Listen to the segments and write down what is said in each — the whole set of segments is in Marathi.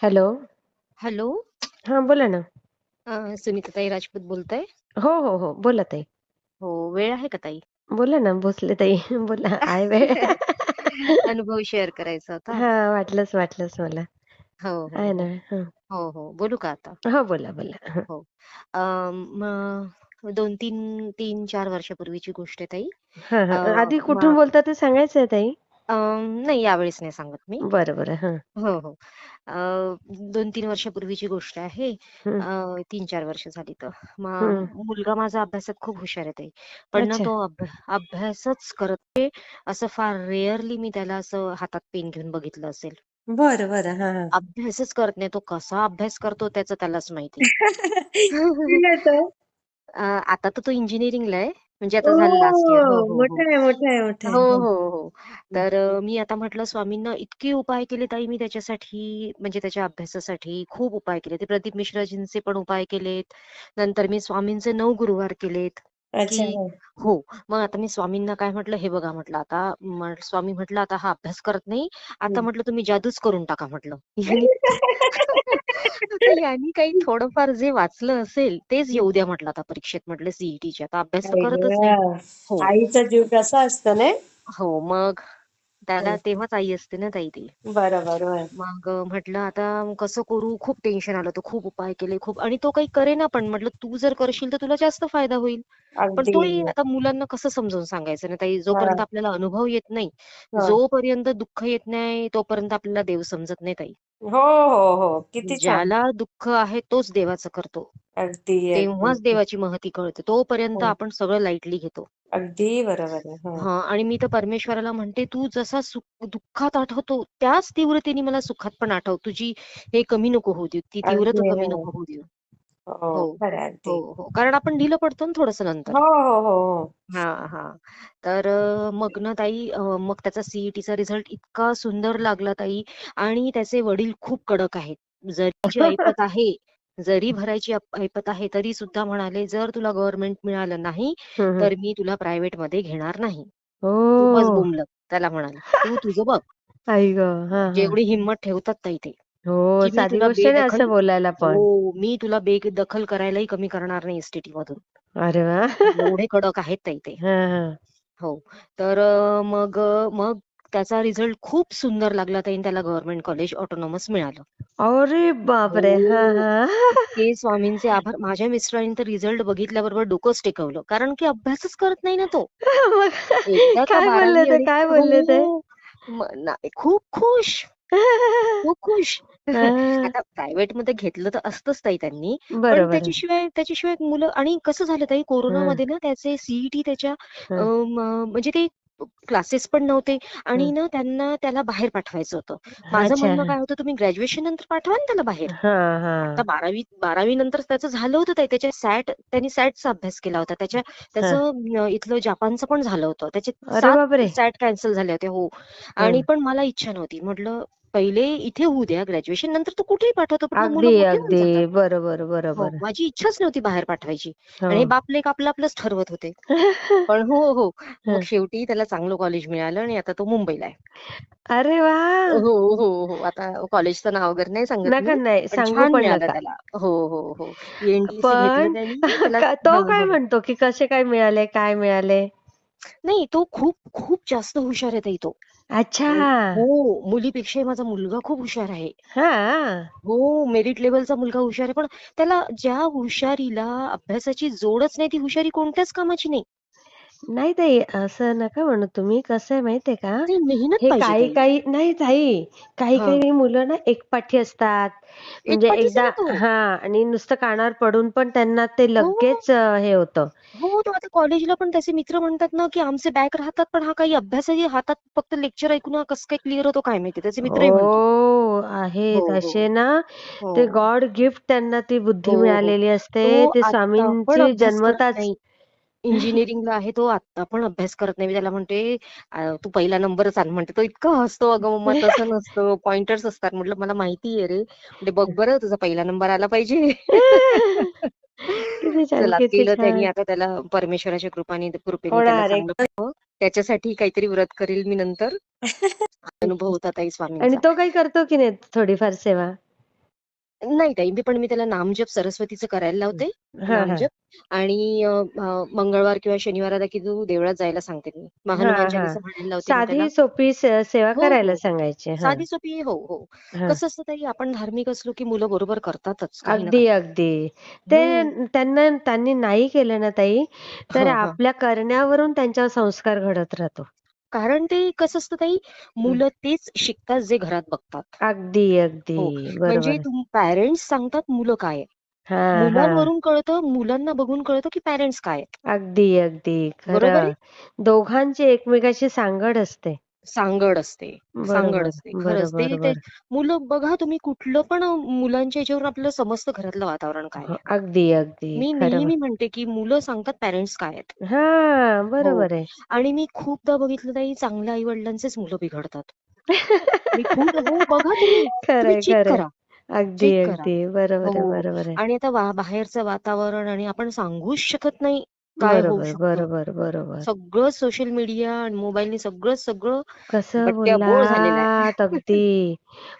हॅलो. हॅलो. हां, बोला ना. सुनीताताई राजपूत बोलताय? हो, हो, हो. बोला ताई. हो, वेळ आहे का ताई? बोला ना, भोसले ताई. बोला, आहे वेळ. अनुभव शेअर करायचा होता. हां, वाटलंच मला. हो, हो, आहे हो. ना. हं. हो, हो. बोलू का आता? हो, बोला, बोला. हं. हो. मग 2-3 3-4 वर्षापूर्वीची गोष्ट आहे ताई. हां, अ, हां. आधी कुठून मग बोलता ते सांगायचंय ताई? नाही यावेळेस नाही सांगत मी. बरं, बरं. हां. हो, हो. अ, 2-3 वर्षापूर्वीची गोष्ट आहे. हं, 3-4 वर्ष झाली तर. मग हं. मुलगा माझा अभ्यासात खूप हुशार आहे ताई. पण ना अच्छा. तो अभ्यासच करत नाही. असं फार रेअरली मी त्याला असं हातात पेन घेऊन बघितलं असेल. बरं, बरं. हां, हां. अभ्यासच करत नाही. तो कसा अभ्यास करतो त्याचं त्यालाच माहिती. कितवीला आहे तो? आता तर तो इंजिनिअरिंगला आहे. म्हणजे आता झालं लास्ट इयर. हो, ओह! हो, हो. मोठा आहे, मोठा आहे, मोठा हो, आहे. हं, हो, हो. हं. तर मी आता म्हटलं स्वामींना इतके उपाय केले ताई मी त्याच्यासाठी, म्हणजे त्याच्या अभ्यासासाठी खूप उपाय केले. ते प्रदीप मिश्राजींचे पण उपाय केलेत. नंतर मी स्वामींचे 9 गुरुवार केलेत, अच्छा. की हो. हो. मग आता मी स्वामींना काय म्हटलं, "हे बघा," म्हटलं, "आता स्वामी म्हटलं, "आता हा अभ्यास करत नाही. आता हं. म्हटलं तुम्ही जादूच करून टाका," म्हटलं. "यांनी तर यांनी काही थोडंफार जे वाचलं असेल, तेच येऊ द्या," म्हटलं, "आता परीक्षेत," म्हटलं, "CETच्या. आता अभ्यास तर आई करतच नाही." गं! हो. आईचा जीव कसा असतो नाही? हो, मग त्याला हं. तेव्हाच आई असते ना ताई ती. बरोबर, बरोबर. मग म्हटलं आता कसं करू? खूप टेन्शन आलं. तर खूप उपाय केले खूप आणि तो काही करेना पण. म्हटलं तू जर करशील तर तुला जास्त फायदा होईल. पण अगदी. तोही आता मुलांना कसं समजावून सांगायचं ना ताई, जोपर्यंत हां, आपल्याला अनुभव येत नाही, हां. जोपर्यंत दुःख येत नाही, तोपर्यंत आपल्याला देव समजत नाही ताई. हो, हो, हो. किती छान. ज्याला दुःख आहे तोच देवाचं करतो. अगदी, अगदी, तेव्हाच अगदी. देवाची महती कळते. तोपर्यंत हं. आपण सगळं लाईटली घेतो. अगदी बरोबर आहे. हं. हां आणि मी तर परमेश्वराला म्हणते, "तू जसा दुःखात आठवतो, त्याच तीव्रतेने मला सुखात पण आठव. तुझी हे कमी नको होऊ देऊ. ती तीव्रता अगदी. कमी हं. नको होऊ देऊ." हो, हो, खरं आहे हो, अगदी. हो. कारण आपण ढिलं पडतो ना थोडंसं नंतर. हो, हो, हो, हो. हां, हां. तर मग ना ताई मग त्याचा CETचा रिझल्ट इतका सुंदर लागला ताई आणि त्याचे वडील खूप कडक आहेत. जरी तुझी ऐपत आहे, जरी भरायची ऐपत आहे, तरी सुद्धा म्हणाले, "जर तुला गव्हर्नमेंट मिळालं नाही, हं, हं. तर मी तुला प्रायव्हेटमध्ये घेणार नाही." "तू बस ओह! बुमलत." त्याला म्हणाले, "तू तुझं बघ." आई गं! हां, हां. जेवढी हिंमत ठेवतात ताई ते, हो, की "मी साधी तुला गोष्ट नाही बेदखल." असं बोलायला हो, पण. "मी तुला बेदखल करायलाही कमी करणार नाही एस-टी-टीमधून." अरे वाह! एवढे कडक आहेत ताई ते. हां, हां. हो. तर मग त्याचा रिझल्ट खूप सुंदर लागला ताई आणि त्याला गव्हर्नमेंट कॉलेज ऑटोनॉमस मिळालं. अरे बापरे! हां, हो. हां. इतके स्वामींचे आभार. माझ्या मिस्टरांनी तर रिझल्ट बघितल्याबरोबर डोकंच टेकवलं. कारण की अभ्यासच करत नाही ना तो. मग एकदा का काय बोलले 12वी ते? आणि काय हो. बोलले ते? खूप खुश. खूप खुश. हां. आता प्रायव्हेटमध्ये घेतलं तर असतंच ताई त्यांनी. पण बरोबर आहे. त्याच्याशिवाय मुलं आणि कसं झालं ताई हं, कोरोनामध्ये ना त्याचे CET त्याच्या हं, म्हणजे ते क्लासेस पण नव्हते आणि हं. ना त्याला बाहेर पाठवायचं होतं. माझं अच्छा. म्हणणं काय होतं तुम्ही ग्रॅज्युएशन नंतर पाठवा ना त्याला बाहेर. हां, आता हां. 12वी नंतर त्याचं झालं होतं ताई. त्यांनी सॅटचा अभ्यास केला होता. हां. त्याचं इथलं जापानचं पण झालं होतं. त्याचे अरे 7 बापरे! सॅट कॅन्सल झाले होते. हो. आणि हं. पण मला इच्छा नव्हती. म्हटलं पहिले इथे होऊ द्या ग्रॅज्युएशन नंतर तो कुठेही पाठवतो. म्हटलं अगदी, मुलं मोठी होऊन अगदी. जातात. बरोबर, हो. बरोबर. माझी इच्छाच नव्हती बाहेर पाठवायची. हो. आणि हे बाप-लेक आपलं-आपलंच ठरवत होते. पण हो, हो. मग हं. शेवटी त्याला चांगलं कॉलेज मिळालं आणि आता तो मुंबईला आहे. अरे हो, वाह! हो, हो. आता कॉलेजचं नाव वगैरे नाही सांगत नका मी. नाही, पण सांगू छान पण मिळालं नका. त्याला. हो, हो, हो. एन-टी-सी घेतलं पण त्यांनी. त्याला तो हं, काय हं. म्हणतो, की कसे काय मिळाले, काय मिळाले? नाही तो खूप खूप जास्त हुशार आहे ताई तो. अच्छा. हो, मुलीपेक्षाही माझा मुलगा खूप हुशार आहे. हां. हो, मेरिट लेव्हलचा मुलगा हुशार आहे. पण त्याला ज्या हुशारीला अभ्यासाची जोडच नाही, ती हुशारी कोणत्याच कामाची नाही. नाही ताई, असं नका म्हणू तुम्ही. कसं आहे माहिती आहे का? नाही मेहनत हे पाहिजे ताई. काही-काही नाही ताई, हां, काही-काही मुलं ना एकपाठी असतात. म्हणजे एकपाठीच आहे एकदा ना तो. हां आणि नुसतं कानावर पडून पण त्यांना ते हो, लगेच हे होतं. हो. तो आता कॉलेजला पण त्याचे मित्र म्हणतात ना, की आमचे बॅक राहतात, पण हा काही अभ्यासही हातात फक्त लेक्चर ऐकून हा कसं काय क्लिअर होतो काय माहिती. त्याचे मित्रही म्हणतात. हो, हो, आहेत हो, असे ना, हो, ते गॉड गिफ्ट त्यांना ती हो, बुद्धी हो. मिळालेली असते. तो ते आता पण स्वामींची अभ्यास करत जन्मताच नाही. इंजिनिअरिंगला आहे तो आत्ता पण अभ्यास करत नाही. मी त्याला म्हणते, "तू पहिला नंबरच आण." म्हणते. तो इतका हसतो, "अगं मम्मा तसं नसतं, पॉइंटर्स असतात." म्हटलं, "मला माहिती आहे रे." म्हणजे "बघ बरं तुझा पहिला नंबर आला पाहिजे." किती छान, चला किती केलं त्यांनी. छान. आता त्याला परमेश्वराच्या कृपेने त्याला होणार एक चांगलं भेटावं. त्याच्यासाठी काहीतरी व्रत करेल मी नंतर. अनुभव होता ताई आणि स्वामींचा. तो काही करतो की नाही थोडीफार सेवा? नाही ताई, मी त्याला नामजप सरस्वतीचं करायला लावते, हां, हां. नामजप. आणि मंगळवार किंवा शनिवाराला की तू देवळात जायला सांगते मी. हनुमान हां, हां. चालीसा म्हणायला लावते मी त्याला. साधी सोपी सेवा हो, करायला हो. सांगायची. हां, साधी सोपी. हो, हो. हां. कसं असतं ताई, आपण धार्मिक असलो की मुलं बरोबर करतातच काही ना अगदी, काही. अगदी. ते हं. त्यांनी नाही केलं ना ताई, तर हं, हं. आपल्या करण्यावरून त्यांच्यावर संस्कार घडत राहतो. कारण ते कसं असतं ताई, हं. मुलं तेच शिकतात जे घरात बघतात. अगदी, अगदी. हो. म्हणजे बरोबर. पॅरेंट्स सांगतात मुलं काय आहे. हां, हां. मुलांवरून कळतं, मुलांना बघून कळतं की पॅरेंट्स काय आहेत. अगदी, अगदी. बरोबर आहे? खरं. दोघांची एकमेकांशी सांगड असते. सांगड असते. सांगड बरोबर, असते. खरंच बरोबर, ते बरं. मुलं बघा तुम्ही कुठलं पण मुलांच्या ह्याच्यावरून आपल्याला समजतं घरातलं वातावरण काय हो, आहे. अगदी, अगदी. मी खरं. नेहमी म्हणते की मुलं सांगतात पॅरेंट्स काय आहेत. हां, हो. बरोबर आहे. आणि मी खूपदा बघितलं ताई, चांगल्या आई-वडिलांचेच मुलं बिघडतात. मी खूप हो, बघा तुम्ही. तुम्ही खरंय, चेक खरंय. करा. अगदी, चेक करा. अगदी. बरोबर आहे, हो. बरोबर आहे. आणि आता बाहेरचं वातावरण आणि आपण सांगूच शकत नाही काय होऊ बरोबर, शकतं. बरोबर, बरोबर. सगळं सोशल मीडिया आणि मोबाईलनी सगळं कसं बट्ट्याबोळ झालेलं आहे. बोललात अगदी.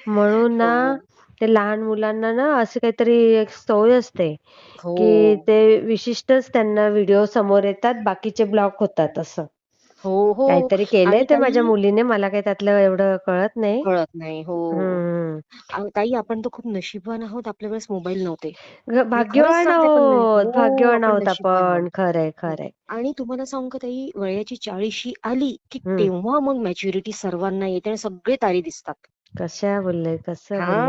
म्हणून ना, हो. ते लहान मुलांना ना, अशी काहीतरी एक सवय असते, हो. की ते विशिष्टच त्यांना व्हिडिओ समोर येतात, बाकीचे ब्लॉक होतात असं. हो, हो. काहीतरी केलंय आणि ते माझ्या ताई मुलीने. मला काही त्यातलं एवढं कळत नाही. कळत नाही. हो. हं, ताई, आपण तर खूप नशीबवान आहोत, आपल्या वेळेस मोबाईल नव्हते. मी खरंच भाग्यवान सांगते पण नाही. आहोत, हो, भाग्यवान आपण आहोत नशीबवान आहोत. आपण. खरंय, हो. खरंय. आणि तुम्हाला सांगू का ताई, वयाची 40शी आली, की हं. तेव्हा मग मॅच्युरिटी सर्वांना येते आणि सगळे तारे दिसतात. कसं बोलले.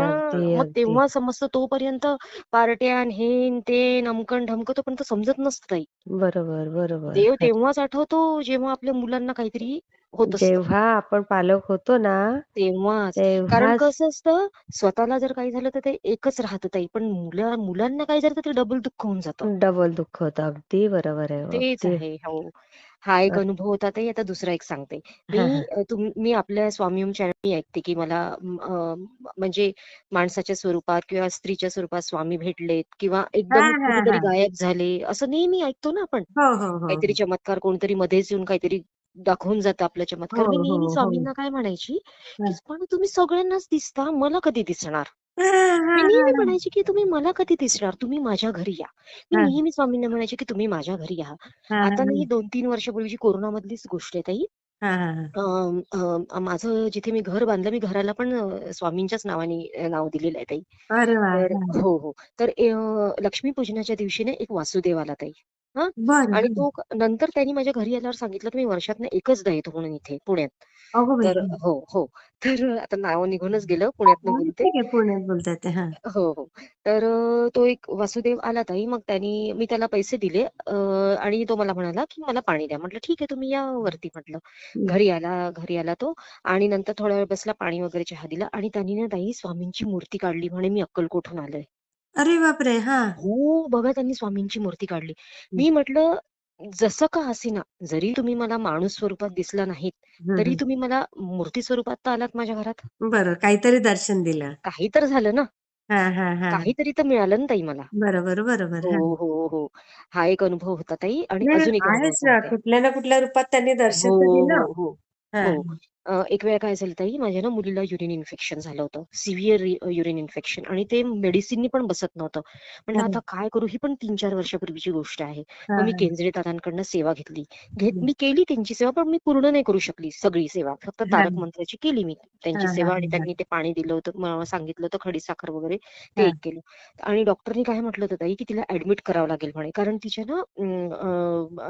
अगदी, हां, मग अगदी. तेव्हा समजतं. तोपर्यंत पार्ट्या आणि हे न ते न अमकं-ढमकं तोपर्यंत समजत नसतं ताई. बरोबर, बरोबर. देव खरं. तेव्हाच आठवतो, जेव्हा आपल्या मुलांना काहीतरी होत असतं. जेव्हा आपण पालक होतो ना, तेव्हाच. कारण तेव्हाच कसं असतं, स्वतःला जर काही झालं तर ते एकच राहतं ताई. पण मुलांना काही झालं तर ते डबल दुःख होऊन जातं. डबल दुःख होतं. अगदी बरोबर आहे. तेच अगदी. आहे. हो. हा एक अ, अनुभव होता ताई. आता दुसरा एक सांगते. हां, हां. मी आपल्या स्वामी ओम चॅनल मी ऐकते, की मला म्हणजे माणसाच्या स्वरूपात किंवा स्त्रीच्या स्वरूपात स्वामी भेटलेत किंवा एकदम हां, हां, कुठेतरी हां. गायब झाले, असं नेहमी ऐकतो ना आपण. हो, हो, हो, काहीतरी हो. चमत्कार कोणतरी मध्येच येऊन काहीतरी दाखवून जातं आपला हो, चमत्कार. मी हो, नेहमी हो. स्वामींना काय म्हणायची, की हं. "पण तुम्ही सगळ्यांनाच दिसता, मला कधी दिसणार?" हां, मी हां, नेहमी हां, म्हणायची, की "तुम्ही मला कधी दिसणार? तुम्ही माझ्या घरी या." मी हां. नेहमी स्वामींना म्हणायचे, की "तुम्ही माझ्या घरी या." हां, आता हां, नाही 2-3 वर्षापूर्वीची कोरोनामधलीच गोष्ट आहे ताई. हां, हां, हां. माझं जिथे मी घर बांधलं, मी घराला पण स्वामींच्याच नावाने नाव दिलेलं आहे ताई. अरे वाह! तर हां. हो, हो. तर लक्ष्मीपूजनाच्या दिवशी ना एक वासुदेव आला ताई. हां. बरं, आणि हं. तो नंतर त्यांनी माझ्या घरी आल्यावर सांगितलं, की मी वर्षातनं एकचदा येतो म्हणून इथे पुण्यात. अगो बाई! तर हं. हो, हो. तर आता नाव निघूनच गेलं, पुण्यातनं हां, बोलते. ठीक आहे. पुण्यात बोलताय ते. हां. हो, हो. तर तो एक वासुदेव आला ताई. मग मी त्याला पैसे दिले आणि तो मला म्हणाला, की "मला पाणी द्या." म्हटलं, "ठीक आहे, तुम्ही या वरती." म्हटलं. हं. घरी आला तो आणि नंतर थोडा वेळ बसला, पाणी वगैरे चहा दिला आणि त्यांनी ना ताई स्वामींची मूर्ती काढली म्हणे, "मी अक्कलकोटहून आलोय." अरे बापरे! हां. हो, बघा त्यांनी स्वामींची मूर्ती काढली. हं. मी म्हटलं, "जसं का असेना, जरी तुम्ही मला माणूस स्वरूपात दिसला नाहीत, हं, तरी हं. तुम्ही मला मूर्ती स्वरूपात तर आलात माझ्या घरात. बरं, काहीतरी दर्शन दिलं. काही तर झालं ना. हां, हां, हां. काहीतरी तर मिळालं ना ताई मला." बरोबर, बरोबर. हो, हां. हो, हो. हा एक अनुभव होता ताई आणि नाही, नाही. अजून एक अनुभव आहेच ना. सांगते. कुठल्या ना कुठल्या रूपात त्यांनी हो, दर्शन तर दिलं. हो, हो. हां, हो. एक वेळा काय झालं ताई, माझ्या ना मुलीला युरिन इन्फेक्शन झालं होतं. सिव्हिअर युरिन इन्फेक्शन आणि ते मेडिसिननी पण बसत नव्हतं. म्हटलं हां. आता काय करू? ही पण 3-4 वर्षापूर्वीची गोष्ट आहे. मग हां, मी हां. केंद्रे दादांकडनं सेवा घेतली. हं. मी केली त्यांची सेवा, पण मी पूर्ण नाही करू शकली सगळी सेवा. फक्त तारक हां. मंत्राची केली मी त्यांची हां, हां, सेवा आणि हां, त्यांनी ते पाणी दिलं होतं, सांगितलं होतं खडीसाखर वगैरे ते हां. एक केलं. आणि डॉक्टरनी काय म्हटलं होतं ताई, की तिला ॲडमिट करावं लागेल म्हणे. कारण तिच्या ना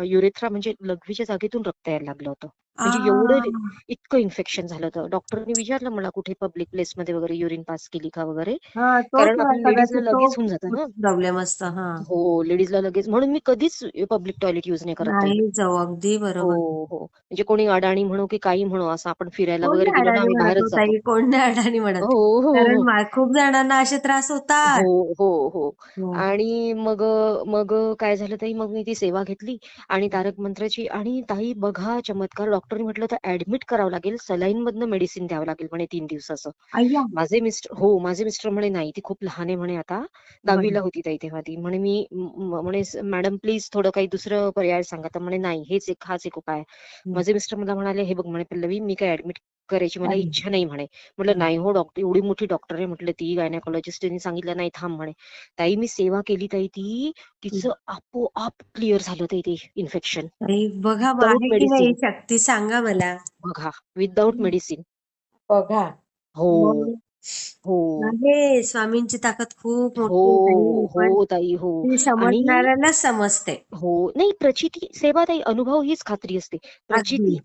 युरेथ्रा म्हणजे लघवीच्या जागेतून रक्त यायला लागलं होतं. म्हणजे एवढं आ! इतकं इन्फेक्शन झालं होतं. डॉक्टरनी विचारलं मला कुठे पब्लिक प्लेसमध्ये वगैरे युरिन पास केली का वगैरे? हां, तोच कारण आपल्या लेडीजला कदाचित तो लगेच होऊन जातं ना. प्रॉब्लेम असतो. हां. हो, लेडीजला लगेच म्हणून मी कधीच पब्लिक टॉयलेट यूज नाही करत ताई. नाही जाऊ. अगदी हो, बरोबर. हो. म्हणजे कोणी अडाणी म्हणो की काही म्हणो असं आपण फिरायला कोण वगैरे नाही गेलो ना, अडाणी आम्ही म्हणत हो बाहेरच जातो. ताई, कोण नाही अडाणी म्हणत. हो, हो, कारण हो. खूप जणांना असे त्रास होतात. हो, हो, हो. हो. आणि मग काय झालं ताई, मग मी ती सेवा घेतली आणि तारक मंत्राची आणि ताई बघा चमत्कार डॉक्टरनी म्हटलं होतं ॲडमिट करावं लागेल, सलाईनमधनं मेडिसिन द्यावं लागेल म्हणे 3 दिवसाचं. अय्या! माझे मिस्टर म्हणे, "नाही, ती खूप लहान आहे म्हणे आता." बरं. 10वी होती ताई तेव्हा ती. म्हणे मी म्हणे "मॅडम प्लीज थोडं काही दुसरं पर्याय सांगा." तर म्हणे, "नाही, हाच एक उपाय आहे." हं. माझे मिस्टर मला म्हणाले, "हे बघ म्हणे पल्लवी, मी काही ॲडमिट करायची मला अरे इच्छा नाही म्हणे. म्हटलं नाही हो डॉक्टर, एवढी मोठी डॉक्टर आहे म्हटलं ती गायनेकॉलॉजिस्ट, त्यांनी सांगितलं नाही थांब म्हणे. ताई मी सेवा केली ताई, तिचं आपोआप क्लिअर झालं ताई ते इन्फेक्शन ताई बघा मग विदाऊट आहे की नाही मेडिसिन. शक्ती सांगा मला. बघा, विदाऊट मेडिसिन. बघा हो मग हो आहे स्वामींची ताकद खूप हो मोठी आहे ताई, हो पण ताई हो. ती आणि समजणाऱ्यालाच समजते. हो नाही, प्रचिती सेवाताई अनुभव हीच खात्री असते. अगदी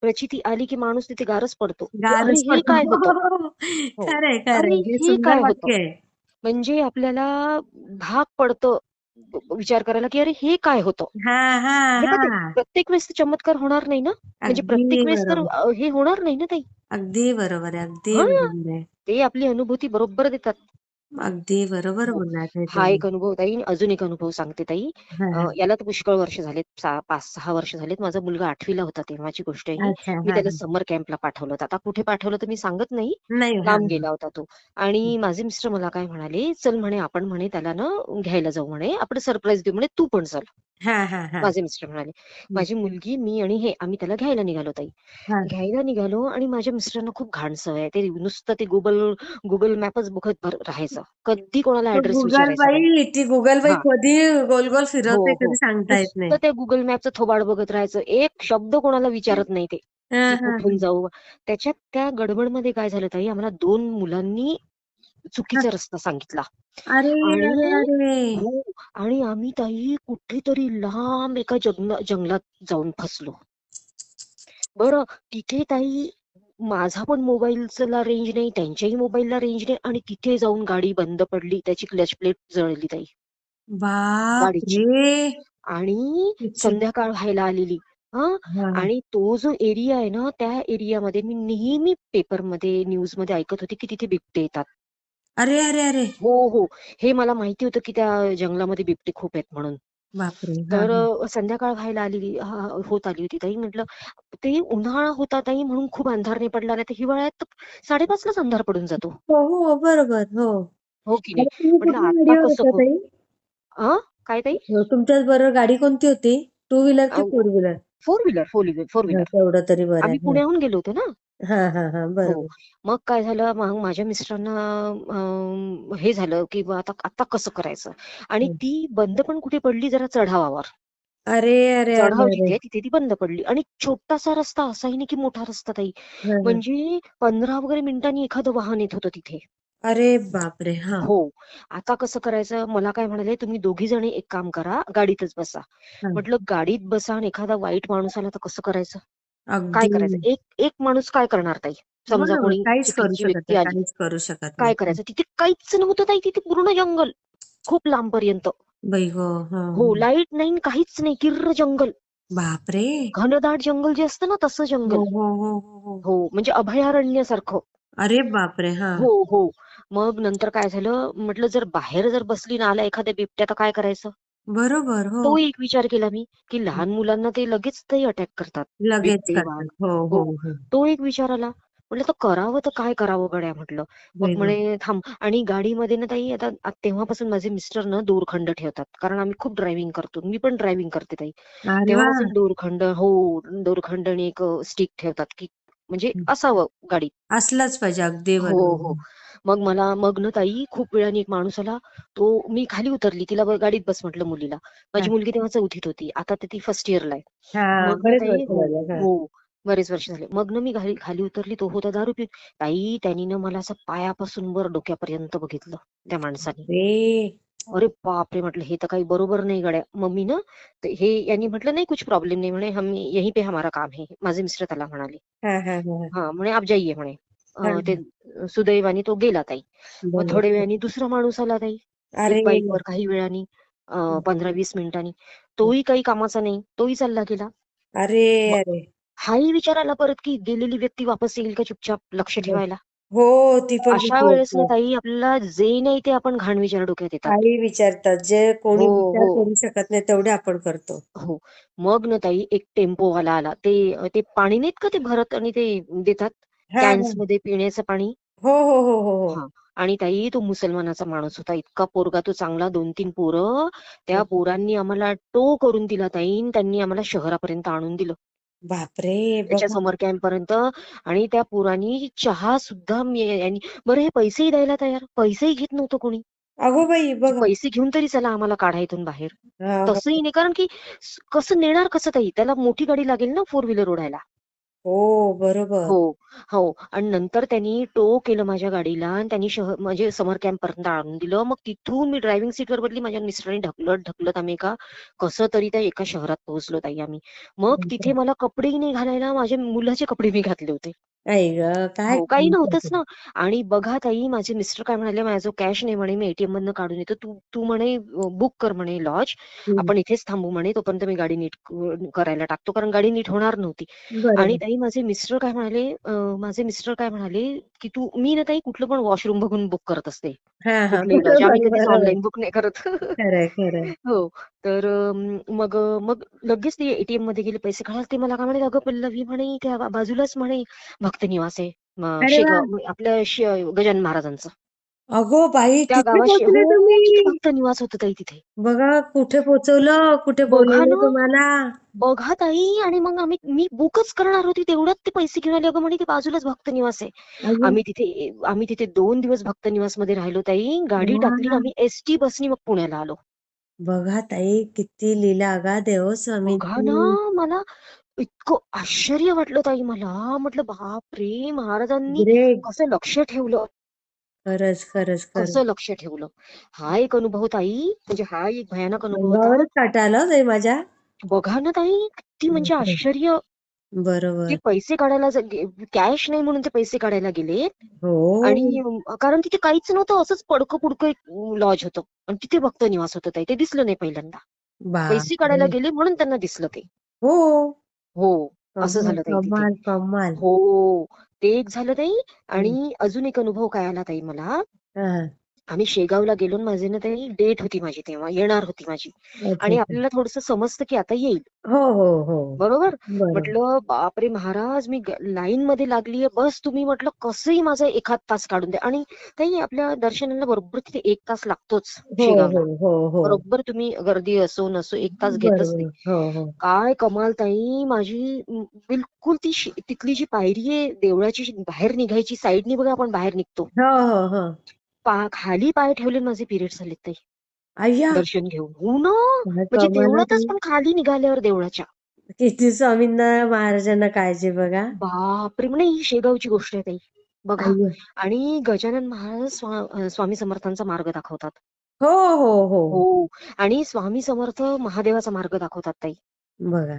प्रचिती आली की माणूस तिथे गारच पडतो की अरे गारच हे पडतो. काय होतं. हो, खरंय अरे खरंय, हे हे सुंदर काय होतं. वाक्य आहे. म्हणजे आपल्याला भाग पडतं विचार करायला की अरे हे काय होतं. हा हा हे हा पण प्रत्येक वेळेस तर चमत्कार होणार नाही ना, म्हणजे अगदी प्रत्येक वेळेस तर बरोबर, हे होणार नाही ना ताई. अगदी बरोबर आहे, अगदी हा, बरोबर आहे, ते आपली अनुभूती बरोबर देतात. अगदी बरोबर हो. बोललात हे हा तुम्ही. एक अनुभव ताई. अजून एक अनुभव सांगते ताई. हा हा याला तर पुष्कळ वर्ष झालेत, 5-6 वर्ष झालेत. माझा मुलगा 8वीला होता तेव्हाची गोष्ट आहे ही. अच्छा मी हा त्याला हा समर कॅम्पला पाठवलं होतं. आता कुठे पाठवलं तर मी सांगत नाही. नाही हा लांब गेला होता तो. आणि माझे मिस्टर मला काय म्हणाले, "चल म्हणे आपण म्हणे त्याला ना घ्यायला जाऊ म्हणे. आपण सरप्राईज देऊ म्हणे. तू पण चल." हा हा हा माझे मिस्टर म्हणाले. माझी मुलगी, मी आणि हे आम्ही त्याला घ्यायला निघालो ताई. हा घ्यायला निघालो आणि माझ्या मिस्टरांना खूप घाण सवय आहे. ते नुसतं ते गुगल मॅपच बघत राहायचं. कधी कोणाला तो ऍड्रेस गुगल विचारायचा नाही. बाई, ती गुगल बाई हां. कधी गोल गोल हो, फिरवते हो. कधी सांगता येत नाही. नुसतं त्या Google मॅपचं थोबाड बघत राहायचं. एक शब्द कोणाला विचारत नाही ते, हा की हा कुठून जाऊ? त्याच्यात त्या गडबडमध्ये काय झालं ताई, आम्हाला 2 मुलांनी हा. चुकीचा रस्ता सांगितला. अरे अरे आणि अरे हो, आणि आम्ही ताई कुठेतरी लांब एका जंगलात जाऊन फसलो. बरं तिथे ताई माझा पण मोबाईलला रेंज नाही, त्यांच्याही मोबाईलला रेंज नाही, आणि तिथे जाऊन गाडी बंद पडली. त्याची क्लच प्लेट जळली ताई बाप गाडीची. रे. आणि किती संध्याकाळ व्हायला आलेली. हां. हा हा. आणि तो जो एरिया आहे ना, त्या एरियामध्ये मी नेहमी पेपरमध्ये, न्यूजमध्ये ऐकत होते, की तिथे बिबटे येतात. अरे अरे अरे हो, हो. हे मला माहिती होतं, की त्या जंगलामध्ये बिबटे खूप आहेत म्हणून. बापरे हा तर हा. संध्याकाळ व्हायला आलेली होत आली होती ताई. म्हटलं ते उन्हाळा होता ताई म्हणून खूप अंधार नाही पडला, नाही तर हिवाळ्यात 5:30लाच अंधार पडून जातो. हो हो बरोबर हो. हो की नाही? अरे तुम्ही म्हटलं कुठल्या आता गाडीवर कसं होता करू? ताई? काय ताई? तुमच्याच बरोबर गाडी कोणती होती? टू व्हीलर की four wheeler? Four wheeler, four हा, व्हीलर. तेवढं तरी बरं आम्ही आहे. पुण्याहून गेलो होतो ना. हा हा हा हो. बरोबर. मग काय झालं, मग माझ्या मिस्टरांना हे झालं, की बा आता आता कसं करायचं? आणि हं. ती बंद पण कुठे पडली, जरा चढावावर. अरे अरे अरे चढाव अरे जिथे आहे तिथे ती बंद पडली. आणि छोटासा रस्ता, असाही नाही की मोठा रस्ता ताई. हा हा. म्हणजे 15 वगैरे मिनिटांनी एखादं वाहन येत होतं तिथे. अरे बापरे हा हो. आता कसं करायचं? मला काय म्हणाले, "तुम्ही दोघी जणी एक काम करा, गाडीतच बसा." हा. म्हटलं गाडीत बसा आणि एखादा वाईट माणूस आला तर कसं करायचं? काय अगदी करायचं? एक एक माणूस काय करणार ताई? समजा बरोबर, कोणी काहीच करू चुकीची शकत व्यक्ती नाही, आली. काहीच करू शकत काय नाही. करायचं? तिथे काहीच नव्हतं ताई, तिथे पूर्ण जंगल. खूप लांबपर्यंत. बाई गो हा हो, हा. लाईट नाही, काहीच नाही. किर्र जंगल. बापरे. घनदाट जंगल जे असतं ना, तसं हो जंगल. हो हो हो हो. हो, म्हणजे अभयारण्यासारखं. अरे बापरे हा. हो, हो. मग नंतर काय झालं, म्हटलं जर बाहेर जर बसली ना, आला एखाद्या बिबट्या तर काय करायचं? बरोबर हो. तो एक विचार केला मी, की लहान मुलांना ते लगेच ते अटॅक करतात. लगेच बिबटे, वाघ. करतात. हो हो हो. हो. तो एक विचार आला. म्हटलं तर करावं तर काय करावं गड्या म्हटलं. मग बाई गं. म्हणे थांब. आणि गाडीमध्ये ना ताई, आता तेव्हापासून माझे मिस्टर ना दोरखंड ठेवतात. कारण आम्ही खूप ड्रायव्हिंग करतो. मी पण ड्रायव्हिंग करते ताई. अरे वा. तेव्हापासून दोरखंड, हो, दोरखंड आणि एक स्टिक ठेवतात, की म्हणजे असावं गाडीत. असलाच पाहिजे, अगदी हो, हो. बरोबर. मग ना ताई खूप वेळाने एक माणूस आला. मी खाली उतरली. तिला गाडीत बस म्हटलं मुलीला. हा माझी मुलगी तेव्हा 4थीत होती. आता तर ती फर्स्ट इयरला आहे. हा, मग ना बरेच ताई, वर्ष हो, झाले हा. हो. बरेच वर्ष झाले. मग ना मी खाली खाली उतरली. तो होता दारू पिऊन. ताई त्यानी ना मला असं पायापासून वर डोक्यापर्यंत बघितलं त्या माणसाने. रे अरे बापरे! म्हटलं हे तर काही बरोबर नाही गड्या. मग मी ना हे यांनी म्हटलं, "नहीं कुछ प्रॉब्लम नहीं" म्हणे, "हम यहीं पे हमारा काम है." माझे मिस्टर त्याला म्हणाले. हा हा हा हां, म्हणे, "आप जाइए" म्हणे. हा ते सुदैवाने तो गेला ताई. मग बरोबर. थोड्या वेळाने दुसरा माणूस आला ताई. एक अरे बाईकवर काही वेळाने, 15-20 मिनिटांनी. तोही काही कामाचा नाही. तोही चालला गेला. अरे मग अरे हाही विचार आला परत, की गेलेली व्यक्ती वापस येईल का चुपचाप लक्ष ठेवायला. हो, ती पण अशा भीती वेळेस ना असते. ताई, आपल्याला जे नाही ते आपण घाण विचार डोक्यात येतात. काही विचारतात, जे कोणी हो, विचार हो. करू शकत नाही तेवढे आपण करतो. हो. मग ना ताई एक टेम्पोवाला आला. ते ते पाणी नाहीत का ते भरत आणि ते देतात हा हा. कॅन्समध्ये पिण्याचं पाणी. हो हो हो हो हो. हां. आणि ताई तो मुसलमानाचा माणूस होता. इतका पोरगा तो चांगला, 2-3 पोरं. त्या पोरांनी आम्हाला टो करून दिला ताई आणि त्यांनी आम्हाला शहरापर्यंत आणून दिलं. बापरे त्याच्या बघा. समर कॅम्प पर्यंत. आणि त्या पोरांनी चहा सुद्धा बरं हे पैसेही द्यायला तयार, पैसेही घेत नव्हतं कोणी, अगो बाई की बघा. पैसे घेऊन तरी चला आम्हाला काढा इथून बाहेर. हा, हो तसंही नाही, कारण की कसं नेणार कसं ताई, त्याला मोठी गाडी लागेल ना फोर व्हीलर ओढायला. हो बरोबर. हो, हो. आणि नंतर त्यांनी टो केलं माझ्या गाडीला आणि त्यांनी म्हणजे समर कॅम्प पर्यंत आणून दिलं. मग तिथून मी ड्रायव्हिंग सीटवर बसली. माझ्या मिस्टरांनी ढकलत ढकलत आम्ही कसं तरी त्या एका शहरात पोहोचलो ताई आम्ही. मग तिथे मला कपडेही नाही घालायला, माझ्या मुलाचे कपडे मी घातले होते. आई ग काय हो, काही काम नव्हतंच करते. ना. आणि बघा ताई, माझे मिस्टर काय म्हणाले, "माझ्याजवळ कॅश नाही म्हणे, मी एटीएम मधनं काढून येतो. तू तू म्हणे बुक कर म्हणे लॉज. हम्म, आपण इथेच थांबू म्हणे, तोपर्यंत मी गाडी नीट करायला टाकतो." कारण गाडी नीट होणार नव्हती. आणि बरोबर. ताई माझे मिस्टर काय म्हणाले, की मी ना ताई कुठलं पण वॉशरूम बघून बुक करत असते. हा हा कुठलेही लॉज. आम्ही बरोबर कधीच बरोबर. ऑनलाईन बुक नाही करत. खरंय खरंय. हो. तर मग लगेच ते एटीएम मध्ये गेले पैसे काढायला. ते मला काय म्हणे, "अगं पल्लवी," म्हणे, "त्या बाजूलाच म्हणे भक्त निवास आहे. अरे वा. शेगाव आपल्या गजानन महाराजांचं. अगो बाई त्या तिथे गावात पोहोचले हो, तिथे तुम्ही. भक्त निवास होतं ताई तिथे. बघा कुठे पोहोचवलं, कुठे बघा बोलवलं ना, तुम्हाला. बघा ताई. आणि मग मी बुकच करणार होती, तेवढ्यात ते पैसे घेऊन आले. अगं म्हणे ते बाजूलाच भक्त निवास आहे. अजून आम्ही तिथे 2 दिवस भक्त निवासमध्ये राहिलो ताई. गाडी टाकली आणि वा. आम्ही एसटी बसनी मग पुण्याला आलो. बघा ताई किती लीला अगाध आहे हो बघा ना, स्वामींची. मला इतकं आश्चर्य वाटलं ताई मला. म्हटलं बापरे! महाराजांनी ग्रेट. कसं लक्ष ठेवलं, खरंच खरंच खरंच. कसं लक्ष ठेवलं. हा एक अनुभव ताई, म्हणजे हा एक भयानक अनुभव होता. अंगावरच काटा आला हो ताई माझ्या. बघा ना ताई, किती म्हणजे बापरे. आश्चर्य. ते बरोबर. पैसे काढायला कॅश नाही म्हणून ते पैसे काढायला गेले. हो. आणि कारण तिथे काहीच नव्हतं, असंच पडकं पुडकं एक लॉज होतं आणि तिथे भक्त निवास होतं ताई. ते दिसलं नाही पहिल्यांदा. पैसे काढायला बापरे. गेले म्हणून त्यांना दिसलं ते. हो. हो, असं कमाल झालं ताई तिथे. कमाल कमाल. हो, ते एक झालं ताई. हम्म. आणि अजून एक अनुभव काय आला ताई मला. हा. आम्ही शेगावला गेलो आणि माझी ना ताई डेट होती, माझी तेव्हा येणार होती माझी. अच्छा आणि अच्छा. आपल्याला थोडंसं समजतं की आता येईल. हो हो हो. बरोबर. बरोबर. म्हटलं बापरे महाराज, मी लाईन मध्ये लागलीये, बस तुम्ही, म्हटलं कसंही माझा एखाद तास काढून द्या. आणि ताई आपल्या दर्शनाला बरोबर तिथे 1 तास लागतोच हो शेगावला. हो हो हो. बरोबर, तुम्ही गर्दी असो नसो 1 तास घेतच ते. बरोबर. हो हो. काय कमाल ताई, माझी बिलकुल तिथली जी पायरी आहे देवळाची, बाहेर निघायची साईडनी बघा, आपण बाहेर निघतो, हो हो हो. खाली पाय ठेवले माझे पिरियड झाले ताई. अय्या. दर्शन घेऊन, हो ना. काय म्हणजे कमाल आहे देवळातच ताई. पण खाली निघाल्यावर देवळाच्या. किती स्वामींना महाराजांना काळजी बघा. बापरे! म्हणे ही शेगावची गोष्ट आहे ताई. बघा. अय्या. आणि गजानन महाराज स्वामी समर्थांचा मार्ग दाखवतात. हो हो हो. हो. आणि स्वामी समर्थ महादेवाचा मार्ग दाखवतात ताई. बघा.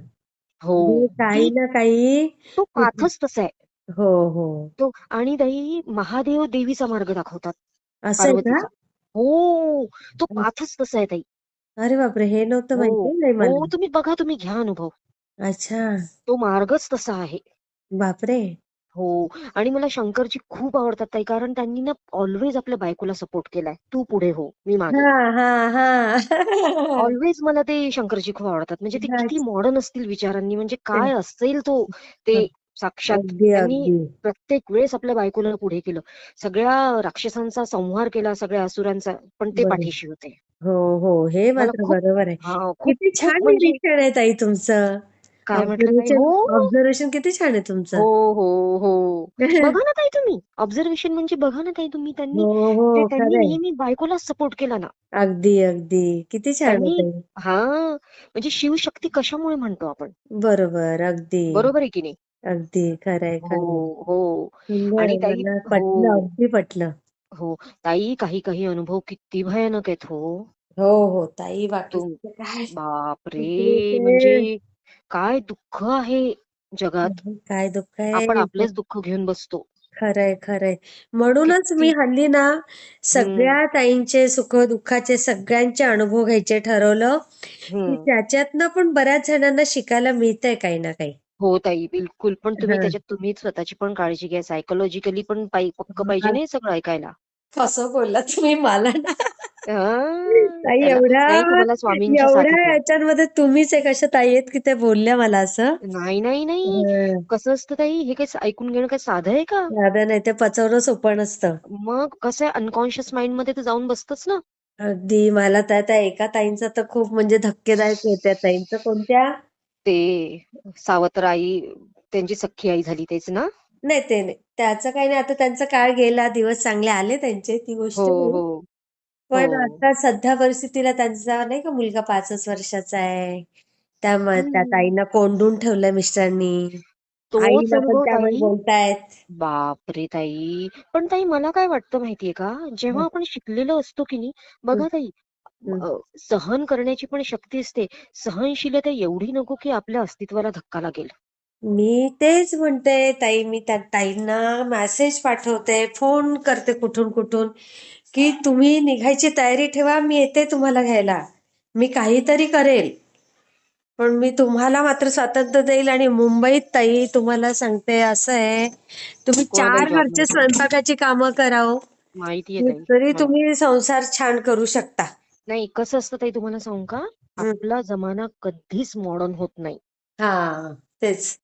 हो. म्हणजे ती काही ना काही तो कुठे. पाथच तसा आहे. हो हो. तो. आणि ताई महादेव देवीचा मार्ग दाखवतात. असं आहे का? पार्वतीचा. हो. तो पाथच तसा आहे ताई. अरे बापरे हे नव्हतं हो. माहिती नाही हो. मला. तुम्ही बघा, तुम्ही घ्या अनुभव. अच्छा. तो मार्गच तसा आहे. बापरे. हो. आणि मला शंकरजी खूप आवडतात ताई, कारण त्यांनी ना ऑलवेज आपल्या बायकोला सपोर्ट केलाय. तू पुढे हो, मी मागे. हा हा हा. ऑलवेज मला ते शंकरजी खूप आवडतात. म्हणजे ते किती अच्छा. मॉडर्न असतील विचारांनी, म्हणजे काय असेल तो, ते साक्षात अगदी त्यांनी अगदी. प्रत्येक वेळेस आपल्या बायकोला पुढे केलं. सगळ्या राक्षसांचा संहार केला, सगळ्या असुरांचा, पण ते बरोबर. पाठीशी होते. हो हो हे मला मात्र खूप. बरोबर आहे. हां, खूप किती खूप छान म्हणजे. निरीक्षण आहे ताई तुमचं. काय म्हटलं ताई? ऑब्झर्वेशन हो. ऑब्झर्वेशन किती छान आहे हो, तुमचं. हो, हो. बघा ना ताई तुम्ही, ऑब्झर्वेशन म्हणजे बघा ना ताई तुम्ही, त्यांनी हो हो त्यांनी खरंय. नेहमी बायकोलाच सपोर्ट केला ना. अगदी अगदी. किती छान आहे त्यांनी. ताई. हां, म्हणजे शिवशक्ती कशामुळे म्हणतो आपण? बरोबर. अगदी. बरोबर आहे की नाही? अगदी. खरंय हो, खरंय. हो. सुंदर आणि आहे. ताई. मला हो, पटलं. अगदी पटलं. हो. ताई, काही काही अनुभव किती भयानक आहेत हो. हो हो ताई तुम बाकीचं काय. किती बापरे! म्हणजे ते काय दुःख आहे जगात. काय दुःख आपण आहे. आपलेच दुःख घेऊन बसतो. खरंय खरंय. म्हणूनच मी किती. हल्ली ना हं, सगळ्या ताईंचे सुख-दुःखाचे सगळ्यांचे अनुभव घ्यायचे ठरवलं, की हं. त्याच्यातनं पण बऱ्याच जणांना शिकायला मिळतंय काही ना काही. हो ताई, बिलकुल. पण तुम्ही हां. त्याच्यात स्वतःची पण काळजी घ्या. सायकॉलॉजिकली पण पक्क पाहिजे हां, नाही सगळं ऐकायला. कसं बोललात तुम्ही मला ना. ताई त्याला एवढ्या नाही, तुम्हाला स्वामींची साथ एवढ्या घ्या. याच्यामध्ये तुम्हीच एक अशा ताई आहेत, की त्या बोलल्या मला असं. नाही, नाही, नाही. हं. कसं असतं ताई, हे काही ऐकून घेणं काही साधं आहे का? साधं नाही ते पचवणं सोपं नसतं. मग कसं आहे, अनकॉन्शियस माइंडमध्ये ते जाऊन बसतंच ना. अगदी मला त्या त्या एका ताईंचा तर खूप म्हणजे धक्केदायक आहे त्या ताईंचं. कोणत्या? ते सावत्र आई त्यांची सख्खी आई झाली तेच ना? नाही ते नाही. त्याचं काही नाही. आता त्यांचा काळ गेला, दिवस चांगले आले त्यांचे, ती हो, गोष्ट नाही. हो, पण हो. आता सध्या परिस्थितीला त्यांचा नाही का मुलगा 5च वर्षाचा आहे. त्यामुळे त्या हं. ताईंना कोंडून ठेवलंय मिस्टरांनी. तोच आईला पण अनुभव त्यामुळे ताई बोलतायत. बापरे ताई! पण ताई मला काय वाटतं माहितीये का? हं, जेव्हा आपण शिकलेलो असतो की नाही, हं, बघा ताई हं. सहन करण्याची पण शक्ती असते. सहनशीलता एवढी नको की आपल्या अस्तित्वाला धक्का लागेल. मी तेच म्हणते ताई, मी त्या ताईंना मेसेज पाठवते, फोन करते कुठून-कुठून, की तुम्ही निघायची तयारी ठेवा, मी येते तुम्हाला घ्यायला. मी काहीतरी करेल. पण मी तुम्हाला मात्र स्वातंत्र्य देईल आणि मुंबईत ताई तुम्हाला सांगते असं आहे, तुम्ही कोणालाही 4 जॉब घरचे मिळतो. स्वयंपाकाची कामं करा हो, माहितीये ताई तरी मला. तुम्ही संसार छान करू शकता. नाही कसं असतं ताई तुम्हाला सांगू का? हं. आपला जमाना कधीच मॉडर्न होत नाही. हां, तेच.